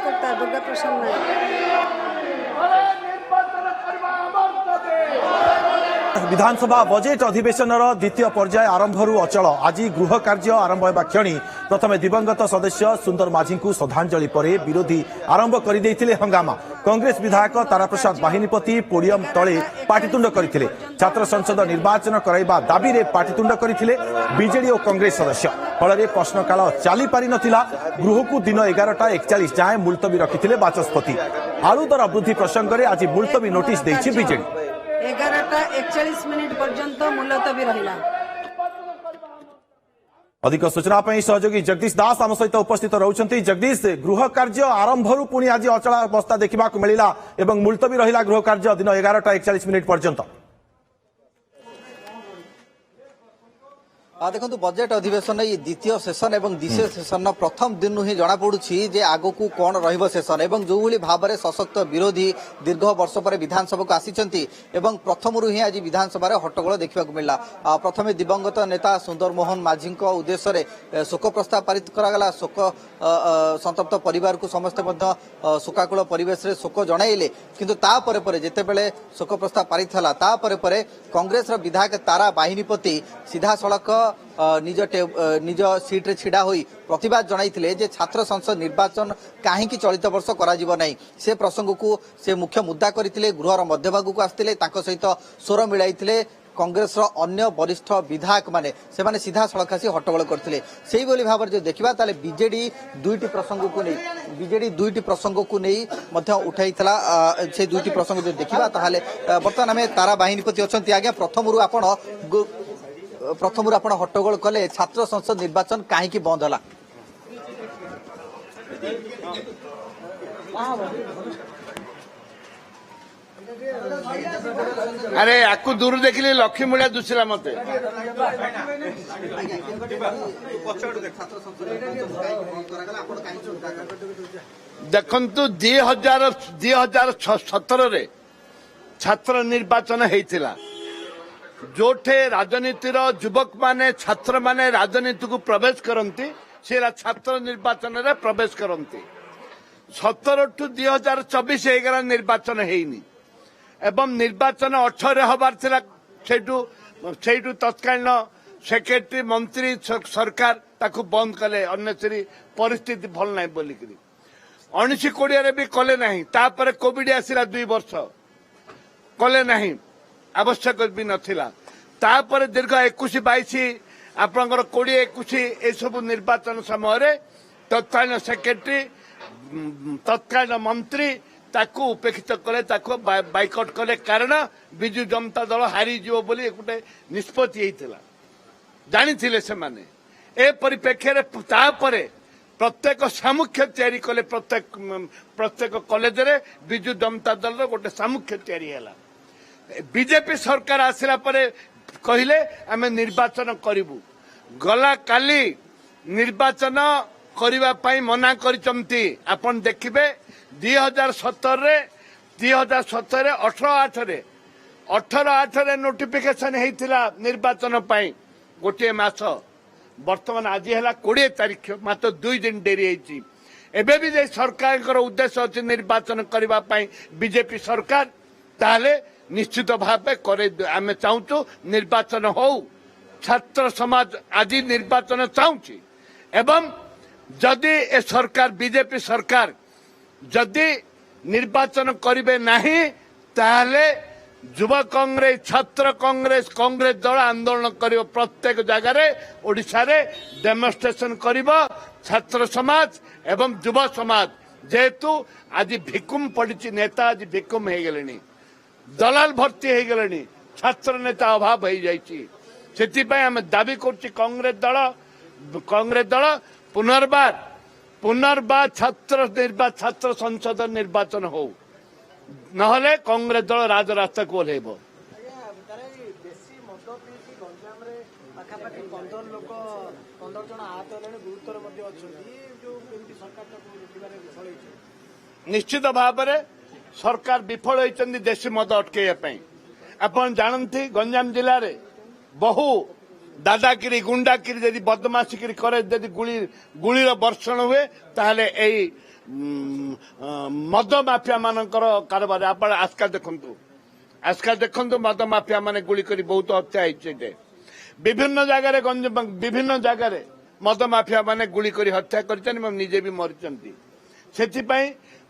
कार्यकर्ता दुर्गा प्रसाद नायक। विधानसभा बजेट अधिवेशन द्वितीय पर्याय आरंभरू अचल। आज गृह कार्य आरंभ होगा क्षणी प्रथम दिवंगत सदस्य सुंदर माझी को श्रद्धांजलि पर विरोधी आरंभ कर हंगामा। कांग्रेस विधायक ताराप्रसाद बाहिनीपति पोडियम तले पाटितुंड करते। छात्र संसद निर्वाचन कराइबा दाबी रे पाटितुंड करते बीजेडी और कांग्रेस सदस्य। फल प्रश्नकाल चली पारि नथिला। गृह को दिन 11:41 जाए मुलतवी रखिथिले बाचस्पति। आलू दर वृद्धि प्रसंग में आज मुलतवी नोटिस देछि बीजेडी। 11:41 पर्यंत मुलतवी रहिला। अधिक सूचना सहयोगी जगदीश दास आम सहित उपस्थित रहउछंती। जगदीश, गृह कार्य आरंभरू पुणी आज अचल अवस्था देखा मिला एवं मुलतवी रहिला गृह कार्य दिन 11:41 पर्यंत। देखो बजेट अधिवेशन ये द्वितीय सेसन और द्वितीय सेसन प्रथम दिन ही जना पड़ुछि जे आगो को कौन रहिबो सेसन एवं जो भली भाव में सशक्त विरोधी दीर्घ वर्ष पर विधानसभा को आसीचंती एवं प्रथम ही आज विधानसभा हट्टगोल देखा मिला। प्रथम दिवंगत नेता सुंदर मोहन माझी उद्देश्य शोक प्रस्ताव पारित करागला। शोक संतप्त परिवार को समस्ते शोकाकुल परिवेश रे शोक जणाइले किंतु तापर जेतेबेले शोक प्रस्ताव पारित हला तापर कांग्रेस विधायक तारा बाहिनीपति सीधा सड़क निज सीट रे छिड़ा होई प्रतिवाद जणाइथिले जे छात्र संसद निर्वाचन काहेकि चलित वर्ष करा जिवो नै। से प्रसंग को से मुख्य मुद्दा करथिले। गृहर मध्यभाग को आस्थिले ताको सहित स्वर मिलाइथिले कांग्रेस अन्य वरिष्ठ विधायक माने से माने सीधा सड़क आसी हट्टगोल करथिले। सेही बोली भाव जो देखिबा ताले बीजेडी दुईटी प्रसंग को नहीं मध्य उठाइथिला। से दुईटी प्रसंग जो देखिबा ताहाले वर्तमान हमें तारा बाहिनीपति अछंती। आज्ञा प्रथम आपण हट्टगोल कले छात्र संसद निर्वाचन काहेकि बंद होला? अरे याकू दूर देखिले लक्ष्मी मुड़ा दुसरा मते देखंतु 2017 रे छात्र निर्वाचन हेइतिला जोठे राजनीतिर युवक माने छात्र माने राजनीति को प्रवेश करती से छात्र निर्वाचन रे प्रवेश करती। 17 टू 2024 एगार निर्वाचन हेनी एवं निर्वाचन 18 हबार थिला। सेठू तत्कालीन सेक्रेटरी मंत्री सरकार ताकू बंद कले अन्यसरी परिस्थिति भल ना बोलिकी 19-20 भी कले नहीं। तापर कोविड आसिला 2 वर्ष कले नहीं आवश्यक भी नथिला। तापर दीर्घ 21-22 आपनकर 20-21 ए सब निर्वाचन समय तत्कालीन सेक्रेटरी तत्कालीन मंत्री ताकू उपेक्षित कले ताकू बाइकआउट कले कारण बिजु जनता दल हारी जीव बोली गोटे निष्पत्ति हेइतिला जानिथिले से माने। ए परिप्रेक्षी रे तापरे प्रत्येक सामुख्य तैयारी कले प्रत्येक कॉलेज रे बिजु जनता दल रो गोटे सामुख्य तैयारी हैला। बीजेपी सरकार आसिला परे कहिले आमे निर्वाचन करिवु। गला काली निर्वाचन करिवा पई मना करिचंती। आपण देखिबे 2017 रे 18/8 रे नोटिफिकेशन हेइतिला निर्वाचन पई गोटे मास। वर्तमान आज हैला 20 तारीख मात्र 2 दिन डेरी हेइची। एबे भी जे सरकार उद्देश्य अछि निर्वाचन करिवा पई बीजेपी सरकार ताले निश्चित भाव आम चाहूँ निर्वाचन हो। छात्र समाज आज निर्वाचन चाहूँ एवं जदि ए सरकार बीजेपी सरकार जदि निर्वाचन करिवे नहीं ताहले युवा कांग्रेस छात्र कांग्रेस दल आंदोलन करिवो। प्रत्येक जगह ओडिशा रे डेमोन्स्ट्रेशन करिवो छात्र समाज एवं युवा समाज। जेहेतु आज भिकुम पड़ी नेता आज भिकुम हो गले दलाल भर्ती हो गले छात्र नेता अभाव हो जाइए। आम दाबी कर कांग्रेस दल पुनर्बार छात्र संसद निर्वाचन हो नहले कांग्रेस दल राजरास्ता को ओह्लैब। निश्चित भाव में सरकार विफल होती देशी मद अटकैया। आप जानती गंजाम जिले में बहु दादागिरी गुंडागिरी जदि बदमाशी करे जदि गुलीर वर्षण हुए ताहले एई मद माफिया मानकर कारबार आप आजकल देखु मद माफिया माने गुली करी बहुत हत्या होइछे विभिन्न जगह मद माफिया माने गुली करी हत्या कर निजे भी मरी से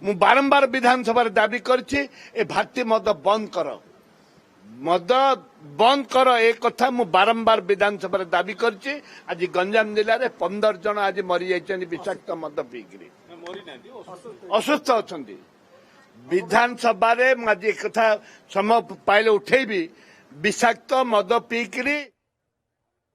मु बारंबार विधानसभा दाबी करछि ए भाटी मद बंद कर ए कथा मु बारंबार विधानसभा दाबी करछि आज गंजाम जिले में 15 जन आज मरी जाइछन्ति विषाक्त मद पीकरी असुस्थ अछन्ति विधानसभा आज एक कथा समय पाइले उठेबी विषाक्त मद पीकरी